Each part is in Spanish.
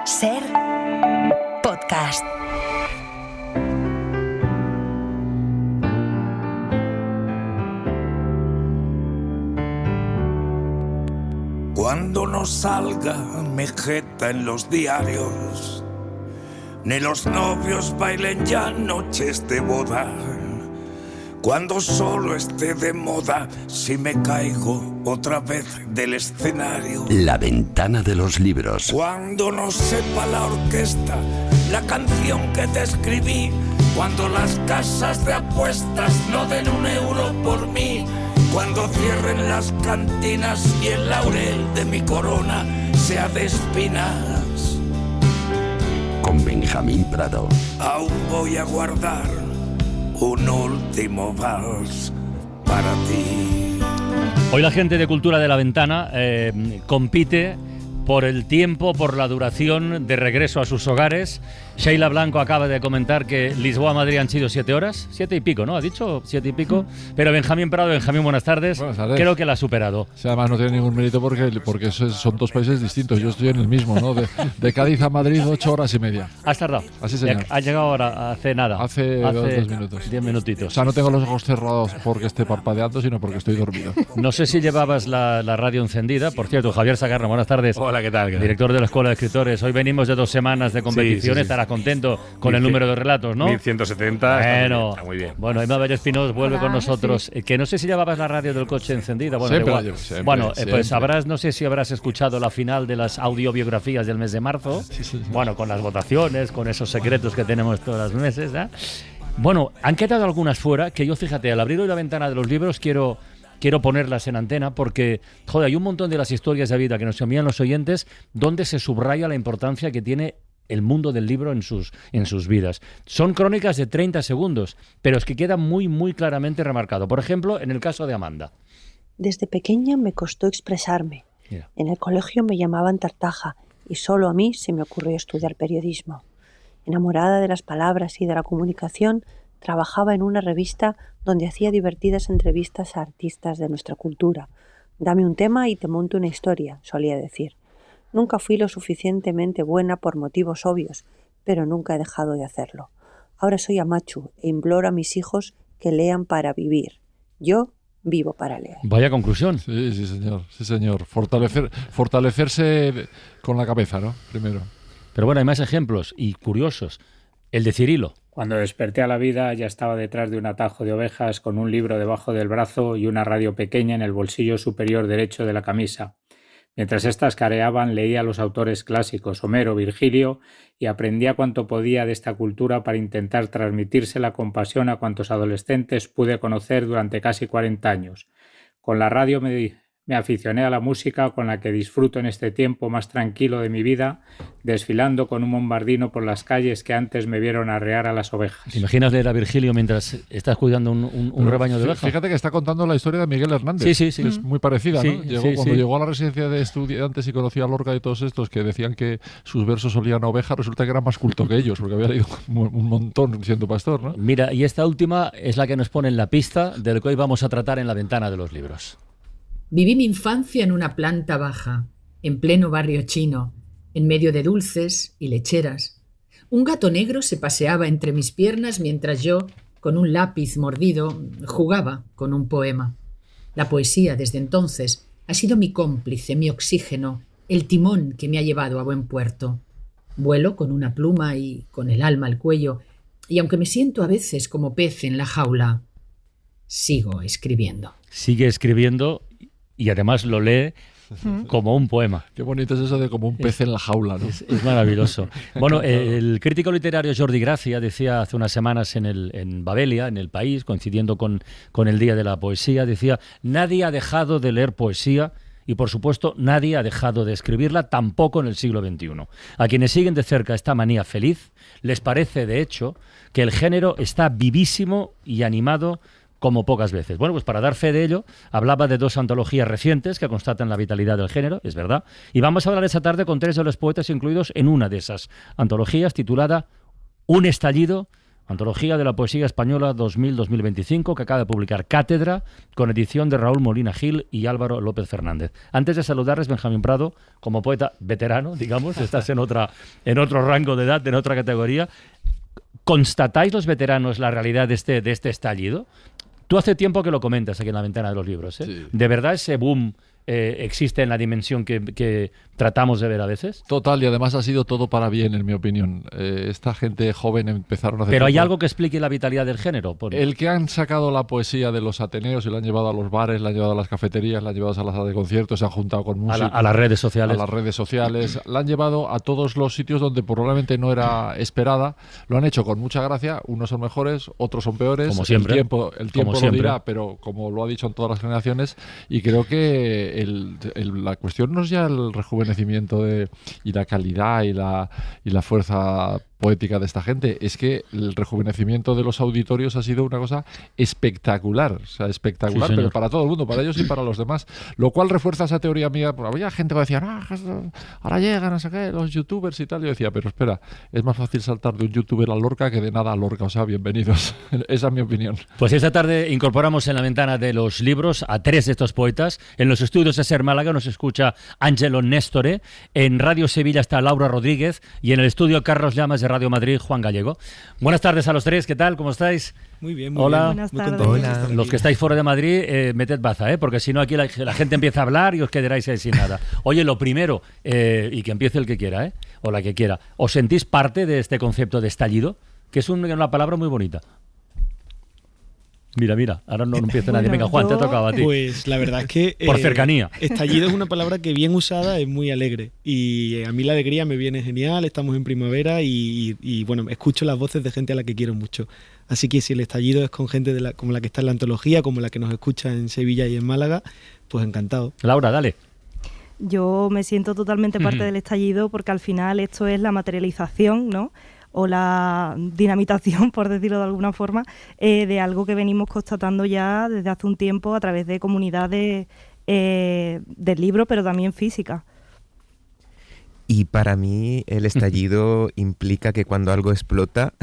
Ser podcast. Cuando no salga mi jeta en los diarios, ni los novios bailen ya noches de boda, cuando solo esté de moda si me caigo otra vez del escenario, La ventana de los libros. cuando no sepa la orquesta la canción que te escribí, cuando las casas de apuestas no den €1 por mí, cuando cierren las cantinas y el laurel de mi corona sea de espinas, Con Benjamín Prado. aún voy a guardar un último vals para ti. Hoy la gente de Cultura de la Ventana compite por el tiempo, por la duración de regreso a sus hogares. Sheila Blanco acaba de comentar que Lisboa-Madrid han sido 7 horas, 7 y pico, ¿no? ¿Ha dicho 7 y pico? Pero Benjamín Prado, Benjamín, buenas tardes. Buenas tardes. Creo que la ha superado. Sí, además no tiene ningún mérito porque son dos países distintos. Yo estoy en el mismo, ¿no? De Cádiz a Madrid 8 horas y media. ¿Has tardado? Así, señor. Ha llegado ahora, hace nada. Hace 2 minutos. 10 minutitos. O sea, no tengo los ojos cerrados porque esté parpadeando, sino porque estoy dormido. No sé si llevabas la radio encendida. Por cierto, Javier Sagarra, buenas tardes. Hola, ¿qué tal? Director de la Escuela de Escritores. Hoy venimos de 2 semanas de competición. Sí. Estarás contento con el número de relatos, ¿no? 1170. Bueno, Está muy bien. Bueno, Emma Valle Espinoz vuelve con nosotros. Que no sé si llevabas la radio del coche encendida. Bueno, Siempre igual. la llevo, siempre, Bueno, siempre. pues no sé si habrás escuchado la final de las audiobiografías del mes de marzo. Sí. Bueno, con las votaciones, con esos secretos que tenemos todos los meses, ¿eh? Bueno, han quedado algunas fuera que yo, fíjate, al abrir hoy la ventana de los libros quiero ponerlas en antena porque, joder, hay un montón de las historias de vida que nos envían los oyentes donde se subraya la importancia que tiene el mundo del libro en sus vidas. Son crónicas de 30 segundos, pero es que queda muy, muy claramente remarcado. Por ejemplo, en el caso de Amanda. Desde pequeña me costó expresarme. Mira. En el colegio me llamaban tartaja y solo a mí se me ocurrió estudiar periodismo. Enamorada de las palabras y de la comunicación, trabajaba en una revista donde hacía divertidas entrevistas a artistas de nuestra cultura. Dame un tema y te monto una historia, solía decir. Nunca fui lo suficientemente buena por motivos obvios, pero nunca he dejado de hacerlo. Ahora soy amachu e imploro a mis hijos que lean para vivir. Yo vivo para leer. Vaya conclusión. Sí, señor. Fortalecerse con la cabeza, ¿no? Primero. Pero bueno, hay más ejemplos y curiosos. El de Cirilo. Cuando desperté a la vida ya estaba detrás de un atajo de ovejas con un libro debajo del brazo y una radio pequeña en el bolsillo superior derecho de la camisa. Mientras éstas careaban leía a los autores clásicos, Homero, Virgilio, y aprendía cuanto podía de esta cultura para intentar transmitírsela con pasión a cuantos adolescentes pude conocer durante casi 40 años. Con la radio me aficioné a la música con la que disfruto en este tiempo más tranquilo de mi vida, desfilando con un bombardino por las calles que antes me vieron arrear a las ovejas. ¿Te imaginas leer a Virgilio mientras estás cuidando un rebaño de ovejas? Fíjate que está contando la historia de Miguel Hernández. Sí. Que es muy parecida, ¿no? Sí, Cuando llegó a la residencia de estudiantes y conocía a Lorca y todos estos que decían que sus versos olían a ovejas, resulta que era más culto que ellos, porque había leído un montón siendo pastor, ¿no? Mira, y esta última es la que nos pone en la pista de lo que hoy vamos a tratar en la ventana de los libros. Viví mi infancia en una planta baja, en pleno barrio chino, en medio de dulces y lecheras. Un gato negro se paseaba entre mis piernas mientras yo, con un lápiz mordido, jugaba con un poema. La poesía, desde entonces, ha sido mi cómplice, mi oxígeno, el timón que me ha llevado a buen puerto. Vuelo con una pluma y con el alma al cuello, y aunque me siento a veces como pez en la jaula, sigo escribiendo. Sigue escribiendo y además lo lee como un poema. Qué bonito es eso de como un pez en la jaula, ¿no? Es maravilloso. Bueno, el crítico literario Jordi Gracia decía hace unas semanas en Babelia, en El País, coincidiendo con el Día de la Poesía, decía: nadie ha dejado de leer poesía y, por supuesto, nadie ha dejado de escribirla, tampoco en el siglo XXI. A quienes siguen de cerca esta manía feliz, les parece, de hecho, que el género está vivísimo y animado como pocas veces. Bueno, pues para dar fe de ello, hablaba de 2 antologías recientes que constatan la vitalidad del género, es verdad, y vamos a hablar esta tarde con 3 de los poetas incluidos en una de esas antologías, titulada Un estallido, Antología de la Poesía Española 2000-2025, que acaba de publicar Cátedra, con edición de Raúl Molina Gil y Álvaro López Fernández. Antes de saludarles, Benjamín Prado, como poeta veterano, digamos, estás en otro rango de edad, en otra categoría. ¿Constatáis los veteranos la realidad de este estallido? Tú hace tiempo que lo comentas aquí en la ventana de los libros, ¿eh? Sí. ¿De verdad ese boom existe en la dimensión que tratamos de ver a veces? Total, y además ha sido todo para bien, en mi opinión. Esta gente joven empezaron a hacer... ¿Pero hay algo que explique la vitalidad del género? El que han sacado la poesía de los ateneos y la han llevado a los bares, la han llevado a las cafeterías, la han llevado a las salas de conciertos, se han juntado con músicos... A las redes sociales. A las redes sociales. La han llevado a todos los sitios donde probablemente no era esperada. Lo han hecho con mucha gracia. Unos son mejores, otros son peores. Como siempre. El tiempo lo dirá, pero como lo ha dicho en todas las generaciones. Y creo que la cuestión no es ya el rejuvenecimiento y la calidad y la fuerza poética de esta gente, es que el rejuvenecimiento de los auditorios ha sido una cosa espectacular, espectacular, sí, pero para todo el mundo, para ellos y para los demás, lo cual refuerza esa teoría mía. Había gente que decía, ahora llegan, no sé qué, los youtubers y tal. Yo decía, pero espera, es más fácil saltar de un youtuber a Lorca que de nada a Lorca, o sea, bienvenidos. Esa es mi opinión. Pues esta tarde incorporamos en la ventana de los libros a 3 de estos poetas. En los estudios de SER Málaga nos escucha Ángelo Nestore, en Radio Sevilla está Laura Rodríguez y en el estudio Carlos Llamas de Radio Madrid, Juan Gallego. Buenas tardes a los 3, ¿qué tal? ¿Cómo estáis? Muy bien, muy Hola. bien. Buenas tardes. Hola. Los que estáis fuera de Madrid, meted baza, porque si no aquí la gente empieza a hablar y os quedaréis ahí sin nada. Oye, lo primero, y que empiece el que quiera, o la que quiera, ¿os sentís parte de este concepto de estallido? Que es una palabra muy bonita. Mira, ahora no empieza nadie. Venga, Juan, te ha tocado a ti. Pues la verdad es que... Por cercanía. Estallido es una palabra que bien usada es muy alegre. Y a mí la alegría me viene genial, estamos en primavera y bueno, escucho las voces de gente a la que quiero mucho. Así que si el estallido es con gente como la que está en la antología, como la que nos escucha en Sevilla y en Málaga, pues encantado. Laura, dale. Yo me siento totalmente parte del estallido porque al final esto es la materialización, ¿no?, o la dinamitación, por decirlo de alguna forma, de algo que venimos constatando ya desde hace un tiempo a través de comunidades del libro, pero también físicas. Y para mí el estallido implica que cuando algo explota,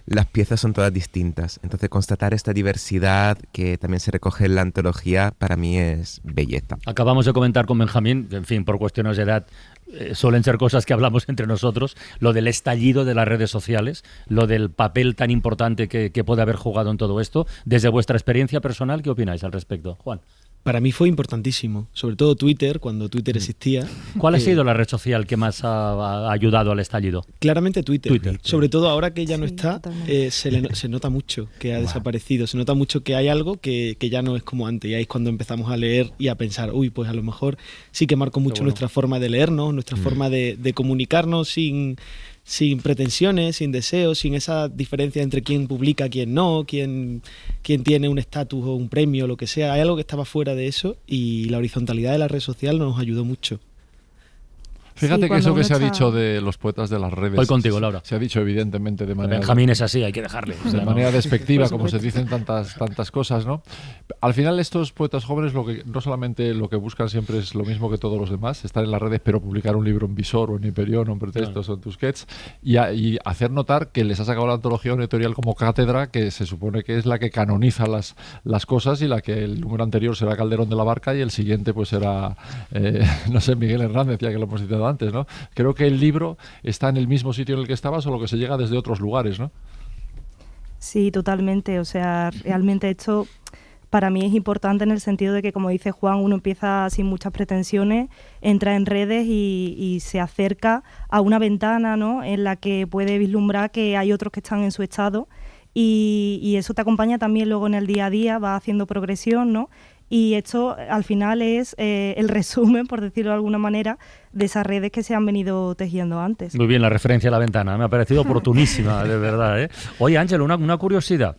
las piezas son todas distintas. Entonces constatar esta diversidad que también se recoge en la antología para mí es belleza. Acabamos de comentar con Benjamín, en fin, por cuestiones de edad, suelen ser cosas que hablamos entre nosotros, lo del estallido de las redes sociales, lo del papel tan importante que puede haber jugado en todo esto. Desde vuestra experiencia personal, ¿qué opináis al respecto, Juan? Para mí fue importantísimo, sobre todo Twitter, cuando Twitter existía. ¿Cuál ha sido la red social que más ha ayudado al estallido? Claramente Twitter. Sobre todo ahora que ya no está, se nota mucho que ha desaparecido, se nota mucho que hay algo que ya no es como antes, y ahí es cuando empezamos a leer y a pensar, pues a lo mejor sí que marcó mucho nuestra forma de leernos, nuestra forma de comunicarnos sin pretensiones, sin deseos, sin esa diferencia entre quién publica, quién no, quién tiene un estatus o un premio, lo que sea. Hay algo que estaba fuera de eso y la horizontalidad de la red social nos ayudó mucho. Fíjate que eso que se ha dicho de los poetas de las redes... Voy contigo, Laura. Se ha dicho evidentemente de manera... Benjamín es así, hay que dejarle. De manera despectiva, como se dicen tantas cosas, ¿no? Al final estos poetas jóvenes no solamente lo que buscan siempre es lo mismo que todos los demás, estar en las redes, pero publicar un libro en Visor o en Hyperion o en Pretextos o en Tusquets y hacer notar que les ha sacado la antología una editorial como Cátedra, que se supone que es la que canoniza las cosas y la que el número anterior será Calderón de la Barca y el siguiente pues será, no sé, Miguel Hernández, ya que lo hemos citado antes, ¿no? Creo que el libro está en el mismo sitio en el que estaba, solo que se llega desde otros lugares, ¿no? Sí, totalmente. O sea, realmente esto para mí es importante en el sentido de que, como dice Juan, uno empieza sin muchas pretensiones, entra en redes y se acerca a una ventana, ¿no?, en la que puede vislumbrar que hay otros que están en su estado y eso te acompaña también luego en el día a día, va haciendo progresión, ¿no? Y esto al final es el resumen, por decirlo de alguna manera, de esas redes que se han venido tejiendo antes. Muy bien, la referencia a la ventana, me ha parecido oportunísima, de verdad, ¿eh? Oye, Ángel, una curiosidad.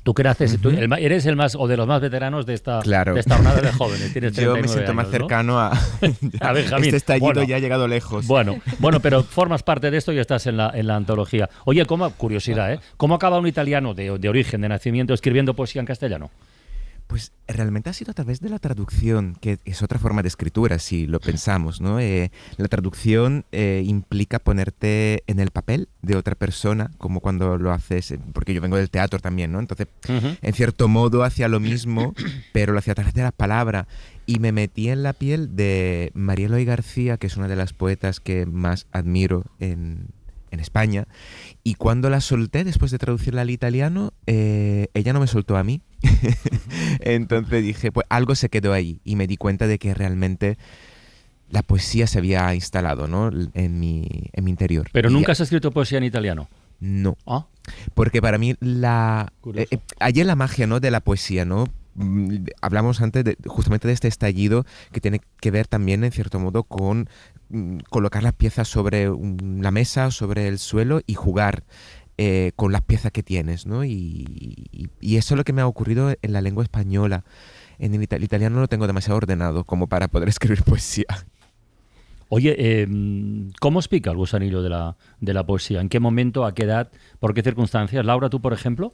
¿Tú qué haces? Tú eres el más o de los más veteranos de esta jornada de jóvenes. Tienes 39 Yo me siento años, más cercano a Benjamín. Este estallido ya ha llegado lejos. Bueno, pero formas parte de esto y estás en la antología. Oye, curiosidad, ¿cómo acaba un italiano de origen, de nacimiento, escribiendo poesía en castellano? Pues realmente ha sido a través de la traducción, que es otra forma de escritura, si lo pensamos, ¿no? La traducción implica ponerte en el papel de otra persona, como cuando lo haces, porque yo vengo del teatro también, ¿no? Entonces, en cierto modo hacía lo mismo, pero lo hacía a través de las palabras. Y me metí en la piel de María Eloy García, que es una de las poetas que más admiro en España, y cuando la solté después de traducirla al italiano, ella no me soltó a mí. Entonces dije, pues algo se quedó ahí, y me di cuenta de que realmente la poesía se había instalado, ¿no? en mi interior. ¿Pero nunca has escrito poesía en italiano? No. Porque para mí allí es la magia, ¿no?, de la poesía, ¿no? Hablamos antes justamente de este estallido que tiene que ver también en cierto modo con colocar las piezas sobre la mesa, sobre el suelo y jugar con las piezas que tienes, ¿no? Y eso es lo que me ha ocurrido en la lengua española. En el italiano lo tengo demasiado ordenado como para poder escribir poesía. Oye, ¿cómo os pica el gusanillo de la poesía? ¿En qué momento, a qué edad, por qué circunstancias? Laura, tú, por ejemplo.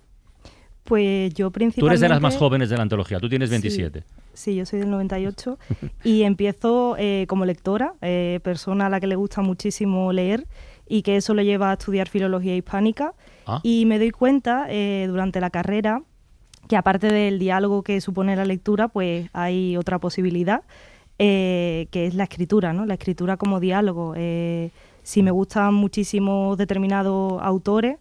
Pues yo principalmente... Tú eres de las más jóvenes de la antología, tú tienes 27. Sí, yo soy del 98 y empiezo como lectora, persona a la que le gusta muchísimo leer y que eso le lleva a estudiar filología hispánica. Y me doy cuenta durante la carrera que aparte del diálogo que supone la lectura, pues hay otra posibilidad, que es la escritura, ¿no? La escritura como diálogo. Si me gustan muchísimo determinados autores,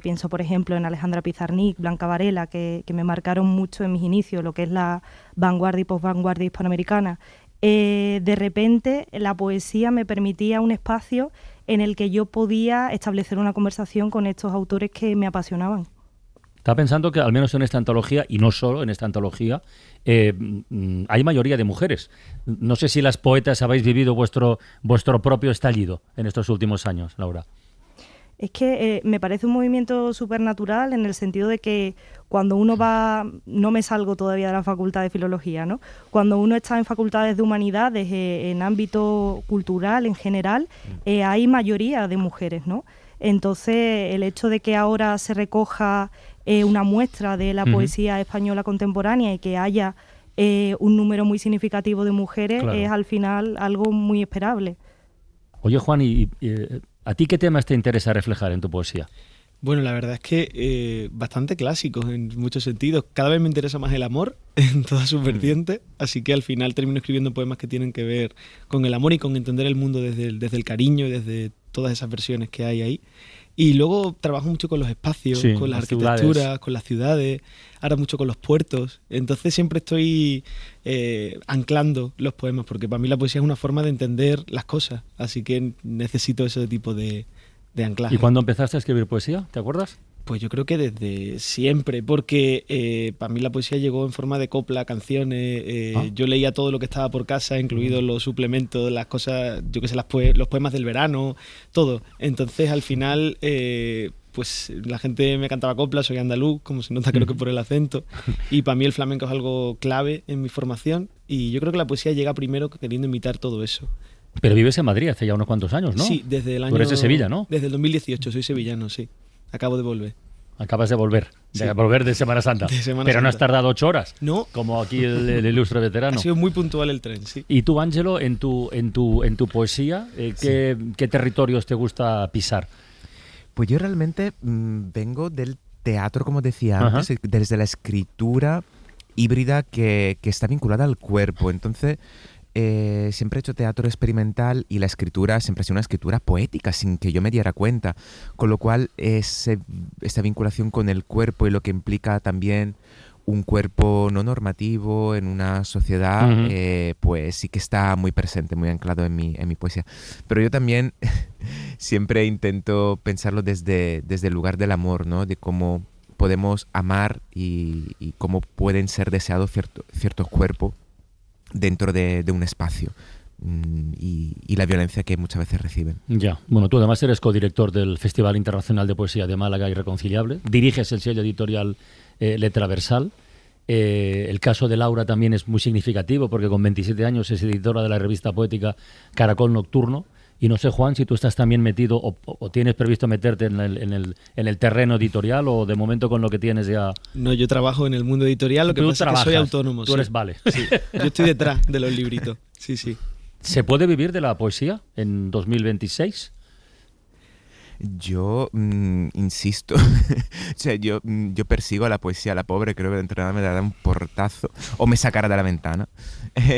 pienso por ejemplo en Alejandra Pizarnik, Blanca Varela, que me marcaron mucho en mis inicios, lo que es la vanguardia y posvanguardia hispanoamericana. De repente la poesía me permitía un espacio en el que yo podía establecer una conversación con estos autores que me apasionaban. Estaba pensando que al menos en esta antología, y no solo en esta antología, hay mayoría de mujeres. No sé si las poetas habéis vivido vuestro propio estallido en estos últimos años, Laura. Es que me parece un movimiento supernatural en el sentido de que cuando uno va, no me salgo todavía de la facultad de filología, ¿no? Cuando uno está en facultades de humanidades, en ámbito cultural en general, hay mayoría de mujeres, ¿no? Entonces el hecho de que ahora se recoja una muestra de la poesía española contemporánea y que haya un número muy significativo de mujeres, claro, es al final algo muy esperable. Oye, Juan, ¿y a ti qué temas te interesa reflejar en tu poesía? Bueno, la verdad es que bastante clásicos en muchos sentidos. Cada vez me interesa más el amor en todas sus vertientes, así que al final termino escribiendo poemas que tienen que ver con el amor y con entender el mundo desde el cariño y desde todas esas versiones que hay ahí. Y luego trabajo mucho con los espacios, sí, con las arquitecturas, ciudades, con las ciudades, ahora mucho con los puertos. Entonces siempre estoy anclando los poemas, porque para mí la poesía es una forma de entender las cosas, así que necesito ese tipo de anclaje. ¿Y cuándo empezaste a escribir poesía? ¿Te acuerdas? Pues yo creo que desde siempre, porque para mí la poesía llegó en forma de copla, canciones. Yo leía todo lo que estaba por casa, incluidos los suplementos, las cosas, yo qué sé, los poemas del verano, todo. Entonces al final, pues la gente me cantaba copla, soy andaluz, como se nota creo que por el acento. Y para mí el flamenco es algo clave en mi formación. Y yo creo que la poesía llega primero queriendo imitar todo eso. Pero vives en Madrid hace ya unos cuantos años, ¿no? Sí, desde el año... Tú eres de Sevilla, ¿no? Desde el 2018, soy sevillano, sí. Acabo de volver. Acabas de volver, volver de Semana Santa. Pero no has tardado 8 horas. No. Como aquí el ilustre veterano. Ha sido muy puntual el tren, sí. Y tú, Ángelo, en tu poesía, ¿qué territorios te gusta pisar? Pues yo realmente vengo del teatro, como decía antes, desde la escritura híbrida que está vinculada al cuerpo. Entonces... siempre he hecho teatro experimental y la escritura siempre ha sido una escritura poética sin que yo me diera cuenta, con lo cual esta vinculación con el cuerpo y lo que implica también un cuerpo no normativo en una sociedad, pues sí que está muy presente, muy anclado en mi poesía. Pero yo también siempre intento pensarlo desde el lugar del amor, ¿no? De cómo podemos amar y cómo pueden ser deseados ciertos cuerpos dentro de un espacio y la violencia que muchas veces reciben. Ya, bueno, tú además eres codirector del Festival Internacional de Poesía de Málaga Irreconciliable, diriges el sello editorial Letraversal. El caso de Laura también es muy significativo porque con 27 años es editora de la revista poética Caracol Nocturno Y no sé, Juan, si tú estás también metido o tienes previsto meterte en el terreno editorial o de momento con lo que tienes ya... No, yo trabajo en el mundo editorial, lo que pasa es que soy autónomo. Tú eres vale. Sí, yo estoy detrás de los libritos, sí. ¿Se puede vivir de la poesía en 2026? Yo insisto, o sea, yo persigo a la poesía, a la pobre, creo que de entrada me dará un portazo o me sacará de la ventana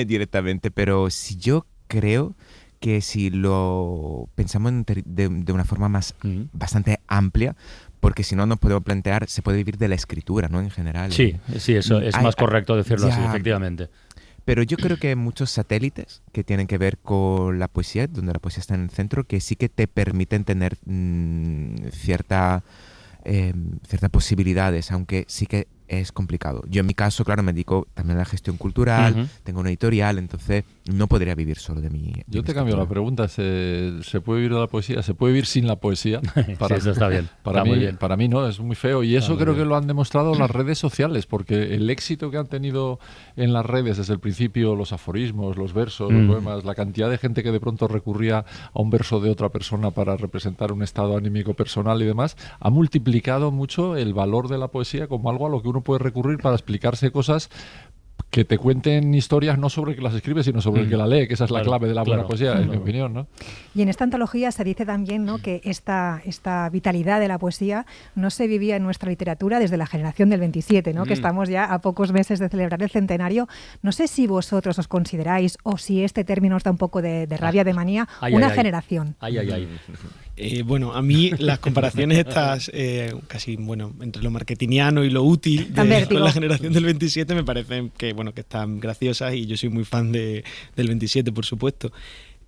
directamente, pero si yo creo que si lo pensamos de una forma más bastante amplia, porque si no nos podemos plantear, se puede vivir de la escritura, ¿no? En general. Sí, eso es más correcto decirlo así, efectivamente. Pero yo creo que hay muchos satélites que tienen que ver con la poesía, donde la poesía está en el centro, que sí que te permiten tener ciertas posibilidades, aunque sí que es complicado. Yo en mi caso, claro, me dedico también a la gestión cultural, tengo una editorial, entonces no podría vivir solo de mi... Yo te cambio la pregunta, ¿se puede vivir de la poesía? ¿Se puede vivir sin la poesía? Sí, eso está bien. Para mí no, es muy feo. Y eso creo que lo han demostrado las redes sociales, porque el éxito que han tenido en las redes desde el principio, los aforismos, los versos, los poemas, la cantidad de gente que de pronto recurría a un verso de otra persona para representar un estado anímico personal y demás, ha multiplicado mucho el valor de la poesía como algo a lo que uno puede recurrir para explicarse cosas que te cuenten historias no sobre el que las escribe, sino sobre el que la lee, que esa es la clave de la buena poesía, en mi opinión, ¿no? Y en esta antología se dice también, ¿no?, que esta vitalidad de la poesía no se vivía en nuestra literatura desde la generación del 27, ¿no? Que estamos ya a pocos meses de celebrar el centenario. No sé si vosotros os consideráis, o si este término os da un poco de rabia, de manía, una generación. Bueno, a mí las comparaciones estas, casi, bueno, entre lo marketingiano y lo útil con la generación del 27 me parecen que están graciosas, y yo soy muy fan del 27, por supuesto.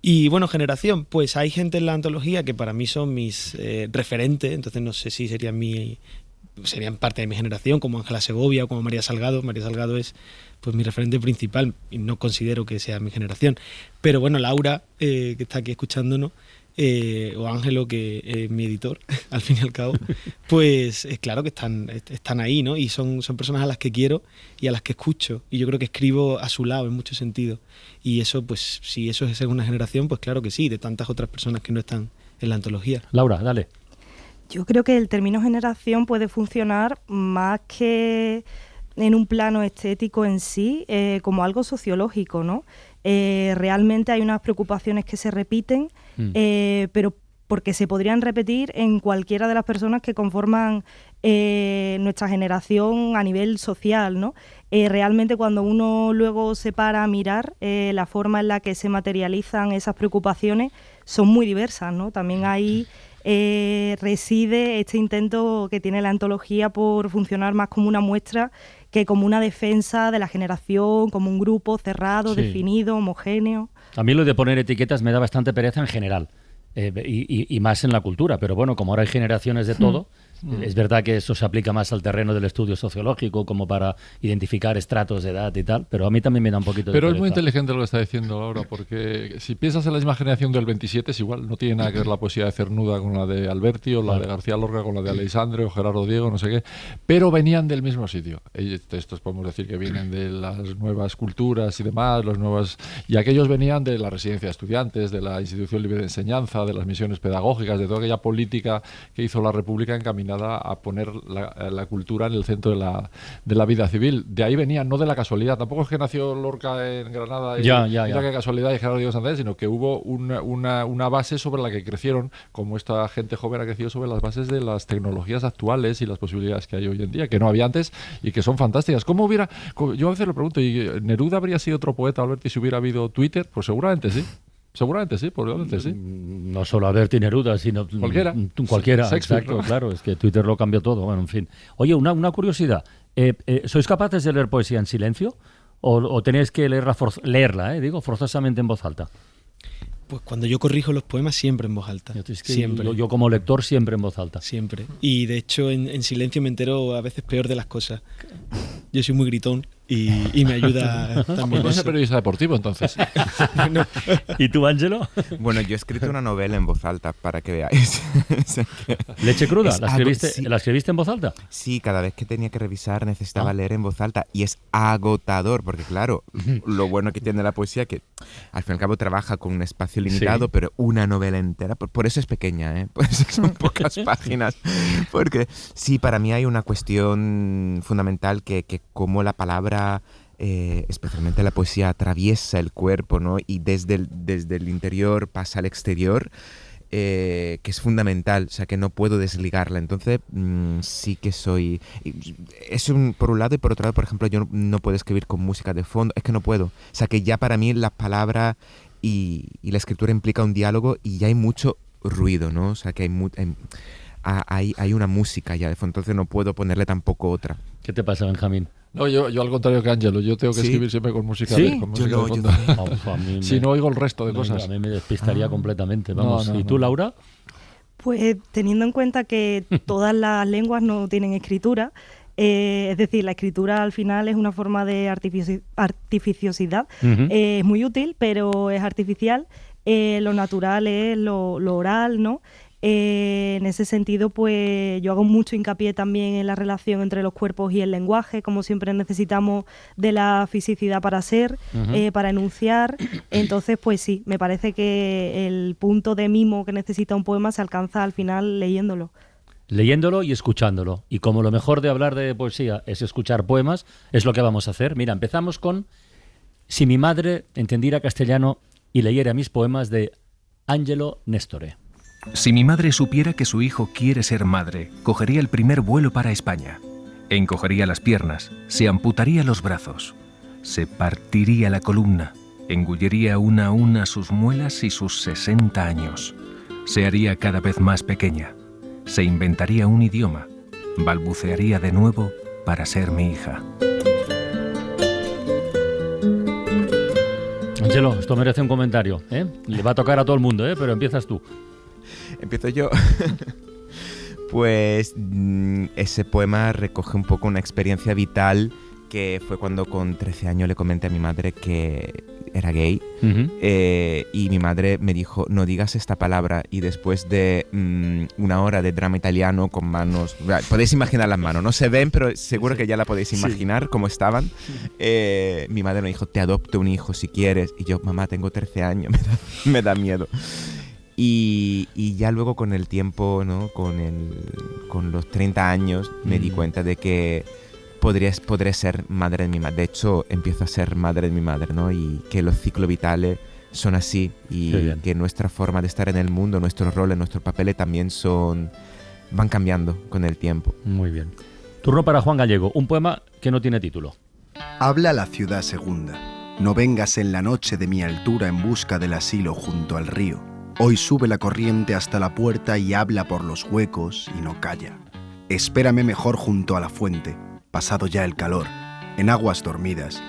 Y bueno, generación, pues hay gente en la antología que para mí son mis referentes, entonces no sé si serían parte de mi generación, como Ángela Segovia o como María Salgado. María Salgado es pues mi referente principal y no considero que sea mi generación. Pero bueno, Laura, que está aquí escuchándonos, o Ángelo, que es mi editor, al fin y al cabo, pues es claro que están ahí, ¿no? Y son personas a las que quiero y a las que escucho, y yo creo que escribo a su lado en muchos sentidos. Y eso, pues si eso es segunda generación, pues claro que sí, de tantas otras personas que no están en la antología. Laura, dale. Yo creo que el término generación puede funcionar más que en un plano estético en sí, como algo sociológico, ¿no? Realmente hay unas preocupaciones que se repiten, pero porque se podrían repetir en cualquiera de las personas que conforman nuestra generación a nivel social, ¿no? Realmente cuando uno luego se para a mirar la forma en la que se materializan esas preocupaciones son muy diversas, ¿no? También ahí reside este intento que tiene la antología por funcionar más como una muestra que como una defensa de la generación, como un grupo cerrado, definido, homogéneo. A mí lo de poner etiquetas me da bastante pereza en general, y más en la cultura, pero bueno, como ahora hay generaciones de todo, es verdad que eso se aplica más al terreno del estudio sociológico, como para identificar estratos de edad y tal, pero a mí también me da un poquito de pereza. Pero es muy inteligente lo que está diciendo Laura, porque si piensas en la misma generación del 27, es igual, no tiene nada que ver la poesía de Cernuda con la de Alberti, o la de García Lorca con la de Aleixandre, o Gerardo Diego, no sé qué, pero venían del mismo sitio. Estos podemos decir que vienen de las nuevas culturas y demás, y aquellos venían de la residencia de estudiantes, de la institución libre de enseñanza, de las misiones pedagógicas, de toda aquella política que hizo la República encaminada a poner la cultura en el centro de la vida civil. De ahí venían, no de la casualidad. Tampoco es que nació Lorca en Granada y mira qué casualidad y Gerardo Diego Santander, sino que hubo una base sobre la que crecieron, como esta gente joven ha crecido sobre las bases de las tecnologías actuales y las posibilidades que hay hoy en día, que no había antes y que son fantásticas. Yo a veces le pregunto, ¿y Neruda habría sido otro poeta, Alberti, si hubiera habido Twitter? Pues seguramente sí. Seguramente sí, probablemente sí. No solo Alberti y Neruda, sino cualquiera, exacto, claro, es que Twitter lo cambió todo, bueno, en fin. Oye, una curiosidad, ¿sois capaces de leer poesía en silencio o tenéis que leerla forzosamente en voz alta? Pues cuando yo corrijo los poemas siempre en voz alta, siempre. Yo como lector siempre en voz alta. Siempre, y de hecho en silencio me entero a veces peor de las cosas. Yo soy muy gritón y me ayuda también. Pues no es periodista deportivo, entonces. Bueno. ¿Y tú, Ángelo? Bueno, yo he escrito una novela en voz alta, para que veáis. ¿Leche cruda? ¿La escribiste, sí. ¿La escribiste en voz alta? Sí, cada vez que tenía que revisar necesitaba leer en voz alta y es agotador, porque claro, lo bueno que tiene la poesía que al fin y al cabo trabaja con un espacio limitado, pero una novela entera, por eso es pequeña, ¿eh? Por eso son pocas páginas, porque sí, para mí hay una cuestión fundamental que como la palabra, especialmente la poesía, atraviesa el cuerpo, ¿no? Y desde el interior pasa al exterior, que es fundamental, o sea, que no puedo desligarla. Entonces, sí que soy... por un lado, y por otro lado, por ejemplo, yo no puedo escribir con música de fondo, es que no puedo. O sea, que ya para mí las palabras y la escritura implica un diálogo y ya hay mucho ruido, ¿no? O sea, que hay una música ya de fondo, entonces no puedo ponerle tampoco otra. ¿Qué te pasa, Benjamín? No, yo al contrario que Ángelo, yo tengo que escribir siempre con música, ¿Sí? con música de fondo. Si no oigo el resto de cosas. A mí me despistaría completamente, vamos. ¿Y tú, Laura? Pues teniendo en cuenta que todas las lenguas no tienen escritura, es decir, la escritura al final es una forma de artificiosidad, es muy útil, pero es artificial, lo natural es lo oral, ¿no? En ese sentido, pues yo hago mucho hincapié también en la relación entre los cuerpos y el lenguaje, como siempre necesitamos de la fisicidad para ser, para enunciar. Entonces, pues sí, me parece que el punto de mimo que necesita un poema se alcanza al final leyéndolo. Leyéndolo y escuchándolo. Y como lo mejor de hablar de poesía es escuchar poemas, es lo que vamos a hacer. Mira, empezamos con Si mi madre entendiera castellano y leyera mis poemas, de Ángelo Nestore. Si mi madre supiera que su hijo quiere ser madre, cogería el primer vuelo para España. Encogería las piernas, se amputaría los brazos, se partiría la columna, engullería una a una sus muelas y sus 60 años. Se haría cada vez más pequeña, se inventaría un idioma, balbucearía de nuevo para ser mi hija. Ángelo, esto merece un comentario, ¿eh? Le va a tocar a todo el mundo, ¿eh? Pero empiezas tú. Empiezo yo. Pues ese poema recoge un poco una experiencia vital que fue cuando con 13 años le comenté a mi madre que era gay, y mi madre me dijo, no digas esta palabra, y después de una hora de drama italiano con manos, podéis imaginar las manos, no se ven, pero seguro que ya la podéis imaginar cómo estaban, mi madre me dijo, te adopto un hijo si quieres, y yo, mamá, tengo 13 años, me da miedo. Y ya luego con el tiempo, ¿no? Con los 30 años me di cuenta de que podré ser madre de mi madre. De hecho, empiezo a ser madre de mi madre, ¿no? Y que los ciclos vitales son así y que nuestra forma de estar en el mundo, nuestros roles, nuestros papeles también van cambiando con el tiempo. Muy bien. Turno para Juan Gallego, un poema que no tiene título. Habla la ciudad segunda. No vengas en la noche de mi altura en busca del asilo junto al río. Hoy sube la corriente hasta la puerta y habla por los huecos y no calla. Espérame mejor junto a la fuente, pasado ya el calor, en aguas dormidas,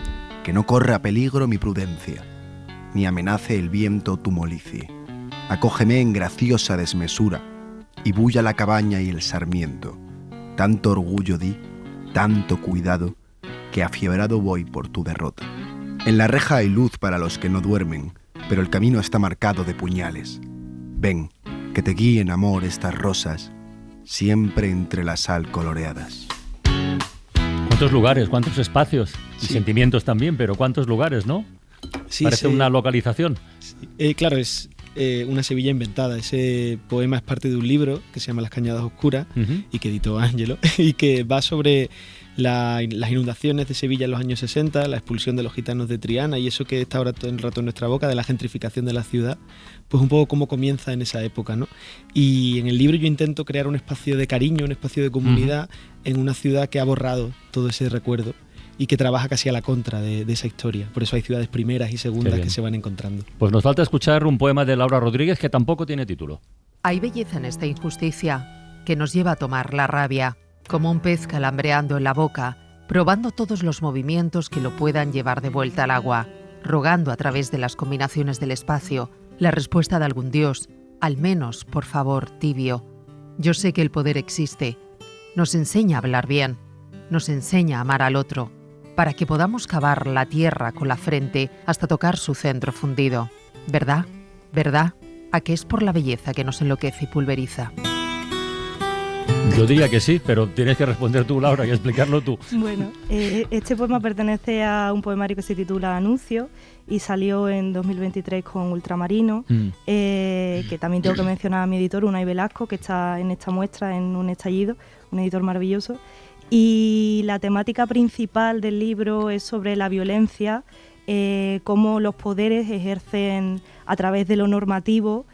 que no corra peligro mi prudencia, ni amenace el viento tu molicie. Acógeme en graciosa desmesura, y bulla la cabaña y el sarmiento. Tanto orgullo di, tanto cuidado, que afiebrado voy por tu derrota. En la reja hay luz para los que no duermen, pero el camino está marcado de puñales. Ven, que te guíen, amor, estas rosas, siempre entre la sal coloreadas. ¿Cuántos lugares, cuántos espacios? Y sentimientos también, pero ¿cuántos lugares, no? Sí, parece una localización. Claro, es una Sevilla inventada. Ese poema es parte de un libro que se llama Las Cañadas Oscuras y que editó Ángelo, y que va sobre las inundaciones de Sevilla en los años 60, la expulsión de los gitanos de Triana y eso que está ahora todo el rato en nuestra boca, de la gentrificación de la ciudad, pues un poco cómo comienza en esa época, ¿no? Y en el libro yo intento crear un espacio de cariño, un espacio de comunidad en una ciudad que ha borrado todo ese recuerdo y que trabaja casi a la contra de esa historia. Por eso hay ciudades primeras y segundas que se van encontrando. Pues nos falta escuchar un poema de Laura Rodríguez que tampoco tiene título. Hay belleza en esta injusticia que nos lleva a tomar la rabia, como un pez calambreando en la boca, probando todos los movimientos que lo puedan llevar de vuelta al agua, rogando a través de las combinaciones del espacio la respuesta de algún dios, al menos, por favor, tibio. Yo sé que el poder existe, nos enseña a hablar bien, nos enseña a amar al otro, para que podamos cavar la tierra con la frente hasta tocar su centro fundido. ¿Verdad? ¿Verdad? ¿A que es por la belleza que nos enloquece y pulveriza? Yo diría que sí, pero tienes que responder tú, Laura, y explicarlo tú. Bueno, este poema pertenece a un poemario que se titula Anuncio y salió en 2023 con Ultramarino, que también tengo que mencionar a mi editor, Unai Velasco, que está en esta muestra, en Un Estallido, un editor maravilloso. Y la temática principal del libro es sobre la violencia, cómo los poderes ejercen a través de lo normativo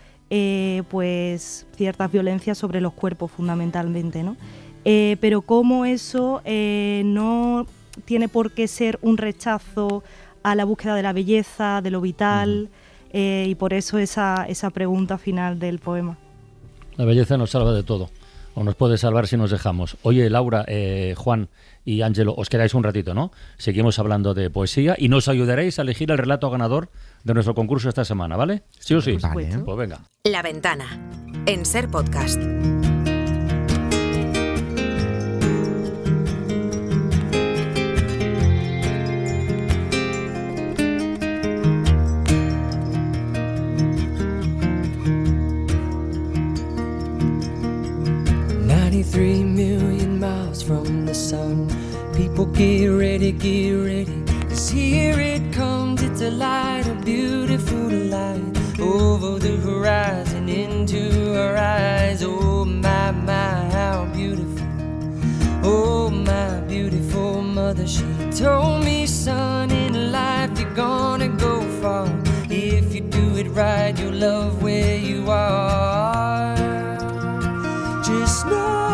pues ciertas violencias sobre los cuerpos fundamentalmente, ¿no? Pero cómo eso no tiene por qué ser un rechazo a la búsqueda de la belleza, de lo vital, y por eso esa pregunta final del poema. La belleza nos salva de todo, o nos puede salvar si nos dejamos. Oye, Laura, Juan y Ángelo, os quedáis un ratito, ¿no? Seguimos hablando de poesía y nos ayudaréis a elegir el relato ganador de nuestro concurso esta semana, ¿vale? ¿Sí o sí? Vale. Pues venga. La Ventana, en Ser Podcast. From the sun, people get ready, 'cause here it comes, it's a light, a beautiful light, over the horizon, into our eyes. Oh my, my, how beautiful. Oh my beautiful mother, she told me, son, in life you're gonna go far. If you do it right, you'll love where you are. Just know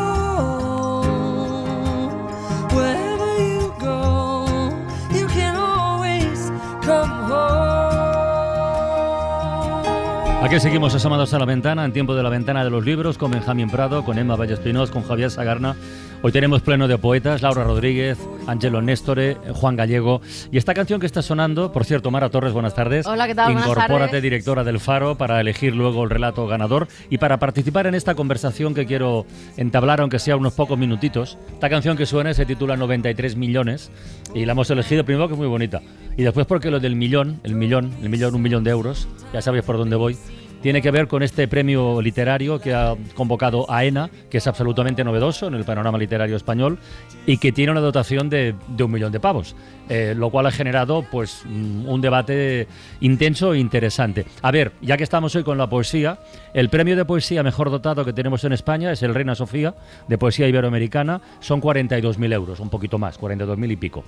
Aquí seguimos asomados a la ventana, en tiempo de la ventana de los libros, con Benjamín Prado, con Emma Vallespinós, con Javier Sagarna. Hoy tenemos pleno de poetas, Laura Rodríguez, Ángelo Néstore, Juan Gallego. Y esta canción que está sonando, por cierto, Mara Torres, buenas tardes. Hola, ¿qué tal? Incorpórate, Buenas tardes. directora del Faro, para elegir luego el relato ganador y para participar en esta conversación que quiero entablar, aunque sea unos pocos minutitos. Esta canción que suena se titula 93 millones y la hemos elegido primero que es muy bonita. Y después porque lo del un millón de euros, ya sabéis por dónde voy, tiene que ver con este premio literario que ha convocado AENA, que es absolutamente novedoso en el panorama literario español y que tiene una dotación de 1 millón de pavos, lo cual ha generado pues un debate intenso e interesante. A ver, ya que estamos hoy con la poesía, el premio de poesía mejor dotado que tenemos en España es el Reina Sofía, de poesía iberoamericana, son 42.000 euros, un poquito más, 42.000 y pico.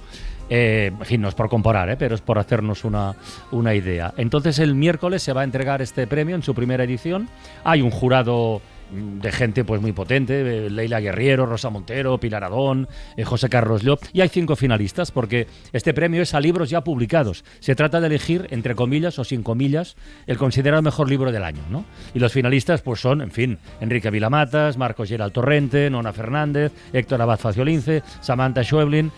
En fin, no es por comparar, pero es por hacernos una idea. Entonces el miércoles se va a entregar este premio en su primera edición. Hay un jurado de gente pues muy potente, Leila Guerriero, Rosa Montero, Pilar Adón, José Carlos Llop, y hay 5 finalistas porque este premio es a libros ya publicados. Se trata de elegir, entre comillas o sin comillas, el considerado mejor libro del año, ¿no? Y los finalistas pues son, en fin, Enrique Vilamatas, Marcos Gerald Torrente, Nona Fernández, Héctor Abad Faciolince, Samantha Schweblin.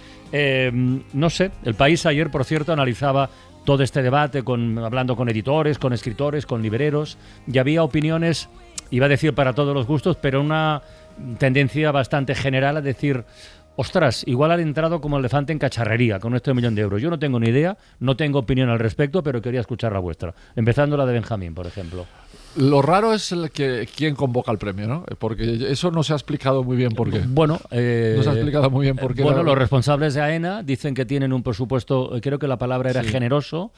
No sé, El País ayer, por cierto, analizaba todo este debate hablando con editores, con escritores, con libreros, y había opiniones, iba a decir para todos los gustos, pero una tendencia bastante general a decir, ostras, igual han entrado como elefante en cacharrería con este 1 millón de euros. Yo no tengo ni idea, no tengo opinión al respecto, pero quería escuchar la vuestra. Empezando la de Benjamín, por ejemplo. Lo raro es quién convoca el premio, ¿no? Porque eso no se ha explicado muy bien por qué. Bueno, no se ha explicado muy bien por qué. Bueno, los responsables de AENA dicen que tienen un presupuesto, creo que la palabra era generoso,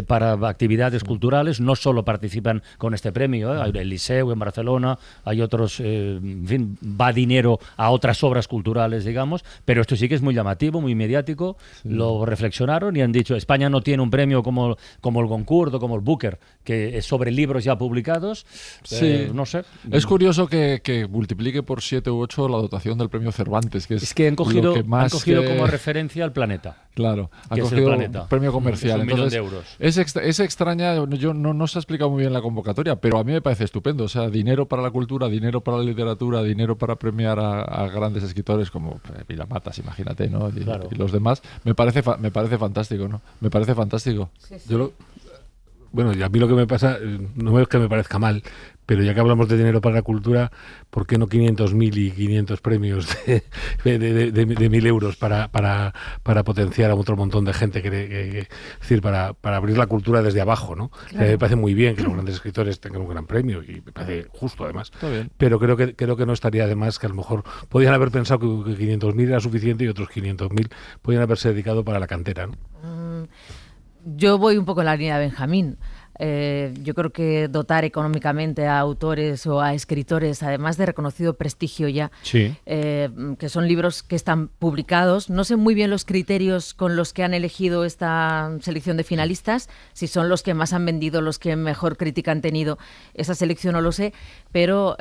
para actividades culturales. No solo participan con este premio, hay el Liceu en Barcelona, hay otros, en fin, va dinero a otras obras culturales, digamos, pero esto sí que es muy llamativo, muy mediático. Lo reflexionaron y han dicho, España no tiene un premio como el Goncourt o como el Booker, que es sobre libros ya publicados. Sí, no sé. Es curioso que multiplique por 7 u 8 la dotación del premio Cervantes, que es que han cogido, que como referencia al Planeta. Claro, han que cogido es el Planeta. Un premio comercial. Es 1 millón de euros. Es extraña, no se ha explicado muy bien la convocatoria, pero a mí me parece estupendo. O sea, dinero para la cultura, dinero para la literatura, dinero para premiar a grandes escritores como Vilamatas, imagínate, ¿no? Y los demás. Me parece fantástico, ¿no? Me parece fantástico. Sí, sí. bueno, y a mí lo que me pasa, no es que me parezca mal, pero ya que hablamos de dinero para la cultura, ¿por qué no 500.000 y 500 premios de 1.000 euros para potenciar a otro montón de gente? Es decir, para abrir la cultura desde abajo, ¿no? Claro. Me parece muy bien que los grandes escritores tengan un gran premio y me parece justo, además. Pero creo que no estaría de más que a lo mejor podían haber pensado que 500.000 era suficiente y otros 500.000 podían haberse dedicado para la cantera, ¿no? Yo voy un poco en la línea de Benjamín. Yo creo que dotar económicamente a autores o a escritores, además de reconocido prestigio ya, sí. Que son libros que están publicados. No sé muy bien los criterios con los que han elegido esta selección de finalistas, si son los que más han vendido, los que mejor crítica han tenido. Esa selección no lo sé, pero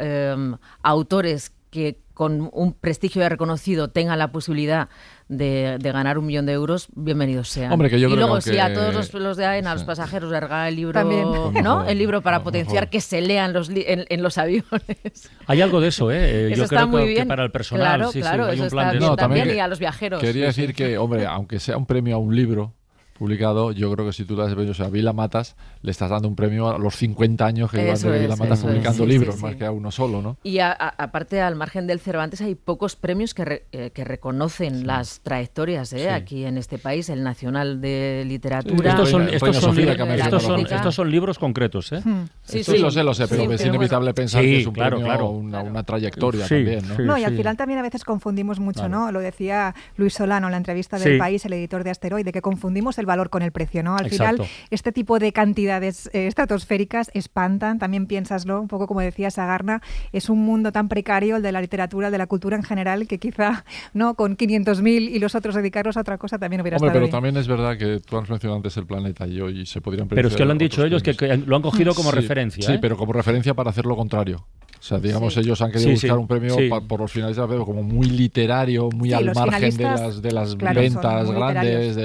autores que con un prestigio ya reconocido tengan la posibilidad de ganar 1 millón de euros, bienvenidos sean. Hombre, que yo y creo luego que... sí, a todos los de AENA, a los pasajeros, de regalar el libro, También. ¿no? El libro para potenciar que se lean en los aviones. Hay algo de eso, ¿eh? Eso yo está creo muy que bien. para el personal, claro, sí, claro, hay eso un plan está de bien, eso. también, y a los viajeros. Quería decir que, hombre, aunque sea un premio a un libro publicado, yo creo que si tú le das el premio, o sea, a Vila Matas le estás dando un premio a los 50 años que llevan de Vila Matas publicando libros, más que a uno solo, ¿no? Y aparte, al margen del Cervantes, hay pocos premios que reconocen las trayectorias aquí en este país, el Nacional de Literatura. Estos son libros concretos, ¿eh? Sí, lo sé, pero es inevitable pensar que es un premio una trayectoria también, ¿no? No, y al final también a veces confundimos mucho, ¿no? Lo decía Luis Solano en la entrevista del País, el editor de Asteroide, que confundimos el valor con el precio, ¿no? Al final, este tipo de cantidades estratosféricas espantan. También piénsaslo, un poco como decía Sagarna, es un mundo tan precario, el de la literatura, de la cultura en general, que quizá no con 500.000 y los otros dedicarlos a otra cosa también hubiera estado pero bien. también es verdad que tú has mencionado antes el planeta y hoy se podrían... Pero es que lo han dicho ellos, que lo han cogido como referencia. Sí, pero como referencia para hacer lo contrario. O sea, digamos, ellos han querido buscar un premio por los finalistas, pero como muy literario, muy al margen de las ventas grandes,